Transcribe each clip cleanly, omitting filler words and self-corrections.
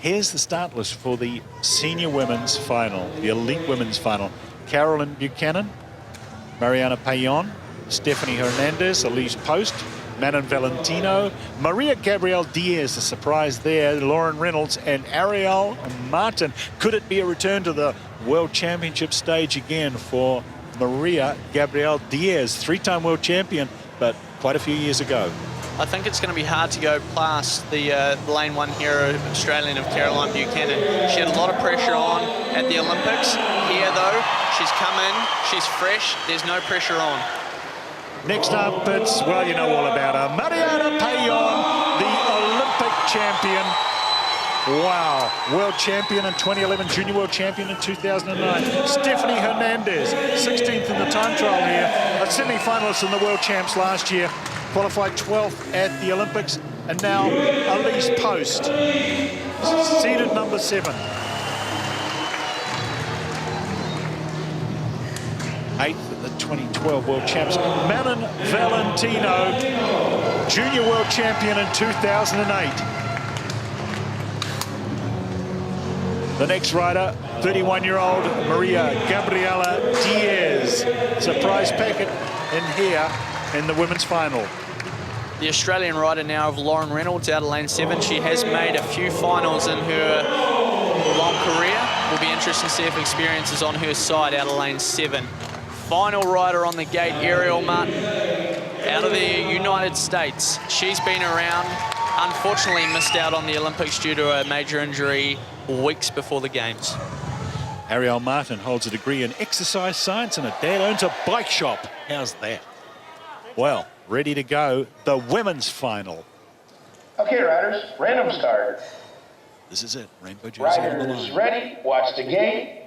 Here's the start list for the senior women's final, the elite women's final. Carolyn Buchanan, Mariana Payon, Stephanie Hernandez, Elise Post, Manon Valentino, Maria Gabrielle Diaz, a surprise there, Lauren Reynolds, and Ariel Martin. Could it be a return to the World Championship stage again for Maria Gabrielle Diaz, three-time world champion, but quite a few years ago? I think it's going to be hard to go past the lane one hero Australian of Caroline Buchanan. She had a lot of pressure on at the Olympics. Here, though, she's come in, she's fresh, there's no pressure on. Next up, it's, well, you know all about her, Mariana Payon, the Olympic champion. Wow, world champion in 2011, junior world champion in 2009. Stephanie Hernandez, 16th in the time trial here, a semi-finalist in the world champs last year. Qualified 12th at the Olympics, and now Elise Post, seeded number 7. 8th at the 2012 World Champs. Manon Valentino, junior world champion in 2008. The next rider, 31-year-old Maria Gabriela Diaz. Surprise packet in here in the women's final. The Australian rider now of Lauren Reynolds out of lane 7. She has made a few finals in her long career. Will be interesting to see if experience is on her side out of lane 7. Final rider on the gate, Ariel Martin, out of the United States. She's been around, unfortunately missed out on the Olympics due to a major injury weeks before the Games. Ariel Martin holds a degree in exercise science and her dad owns a bike shop. How's that? Well, ready to go, the women's final. Okay, riders, random start. This is it, rainbow jersey on the Riders line. ready, watch the gate.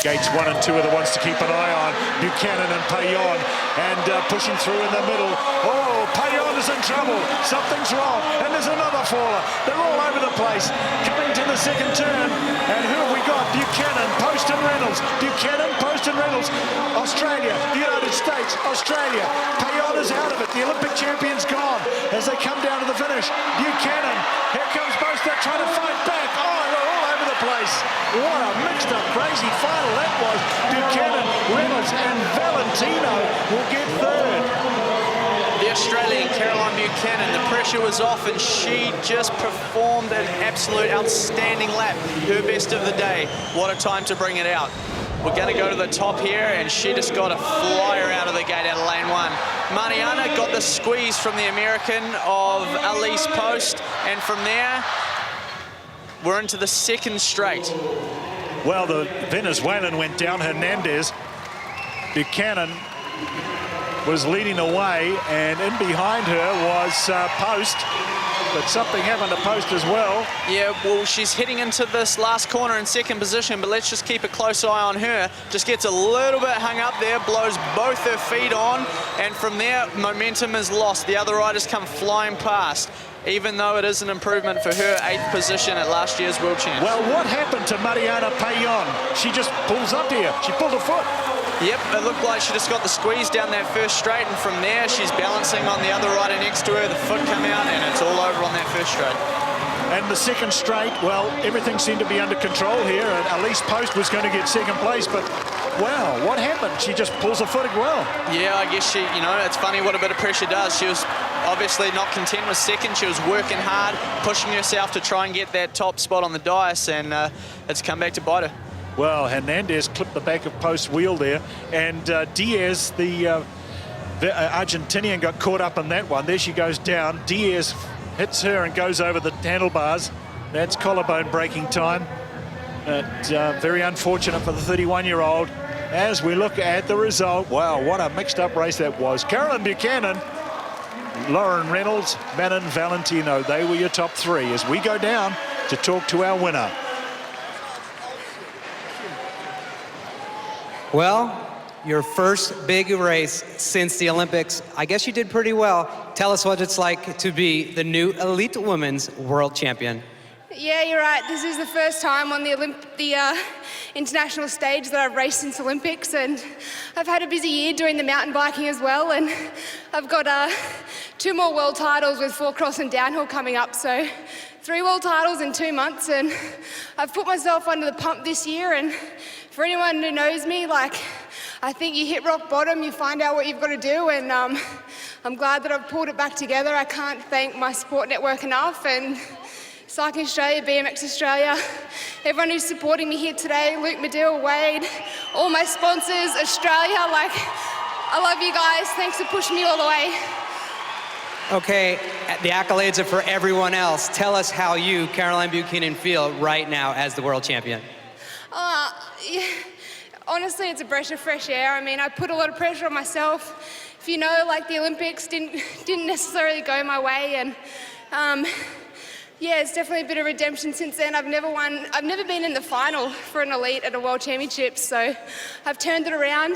Gates 1 and 2 are the ones to keep an eye on. Buchanan and Payon, and pushing through in the middle. Oh, Payon is in trouble. Something's wrong, and there's another faller. They're all over the place. Coming to the second turn, and who have we got? Buchanan, Post and Reynolds. Buchanan, Post and Reynolds. Australia, the United States, Australia. Payon is out of it. The Olympic champion's gone as they come down to the finish. Buchanan, here comes Post. They're trying to fight back. Oh, they're all over the place. What a mixed up, crazy final that was. Buchanan, Reynolds, and Valentino will get third. The Australian Caroline Buchanan, the pressure was off and she just performed an absolute outstanding lap. Her best of the day. What a time to bring it out. We're going to go to the top here, and she just got a flyer out of the gate out of lane 1. Mariana got the squeeze from the American of Elise Post, and from there, we're into the second straight. Well, the Venezuelan went down, Hernandez. Buchanan was leading away, and in behind her was Post. But something happened to Post as well. Yeah, well, she's heading into this last corner in second position, but let's just keep a close eye on her. Just gets a little bit hung up there, blows both her feet on, and from there, momentum is lost. The other riders come flying past, even though it is an improvement for her 8th position at last year's World Champs. Well, what happened to Mariana Payon? She just pulls up here. She pulled her foot. Yep, it looked like she just got the squeeze down that first straight, and from there she's balancing on the other rider next to her. The foot come out, and it's all over on that first straight. And the second straight, well, everything seemed to be under control here, and Elise Post was going to get second place, but wow, what happened? She just pulls her foot as well. Yeah, I guess she, you know, it's funny what a bit of pressure does. She was obviously not content with second. She was working hard, pushing herself to try and get that top spot on the dice, and it's come back to bite her. Well, Hernandez clipped the back of Post's wheel there, and Diaz, the Argentinian, got caught up in that one. There she goes down. Diaz hits her and goes over the handlebars. That's collarbone breaking time. Very unfortunate for the 31-year-old. As we look at the result, wow, what a mixed up race that was. Carolyn Buchanan, Lauren Reynolds, Manon Valentino, they were your top 3 as we go down to talk to our winner. Well, your first big race since the Olympics. I guess you did pretty well. Tell us what it's like to be the new elite women's world champion. Yeah, you're right. This is the first time on the international stage that I've raced since Olympics, and I've had a busy year doing the mountain biking as well, and I've got 2 more world titles with 4-cross and downhill coming up, so 3 world titles in 2 months, and I've put myself under the pump this year. And for anyone who knows me, like, I think you hit rock bottom, you find out what you've got to do, and I'm glad that I've pulled it back together. I can't thank my support network enough, and Cycling Australia, BMX Australia, everyone who's supporting me here today, Luke Medill, Wade, all my sponsors, Australia, like, I love you guys. Thanks for pushing me all the way. Okay, the accolades are for everyone else. Tell us how you, Caroline Buchanan, feel right now as the world champion. Yeah, honestly, it's a breath of fresh air. I mean, I put a lot of pressure on myself. If you know, like, the Olympics didn't necessarily go my way, and yeah, it's definitely a bit of redemption since then. I've never been in the final for an elite at a world championship, so I've turned it around.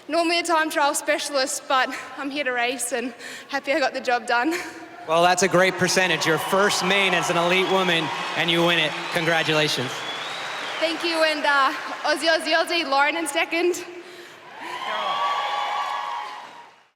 Normally a time trial specialist, but I'm here to race and happy I got the job done. Well, that's a great percentage. Your first main as an elite woman, and you win it. Congratulations. Thank you, and Aussie, Lauren in second.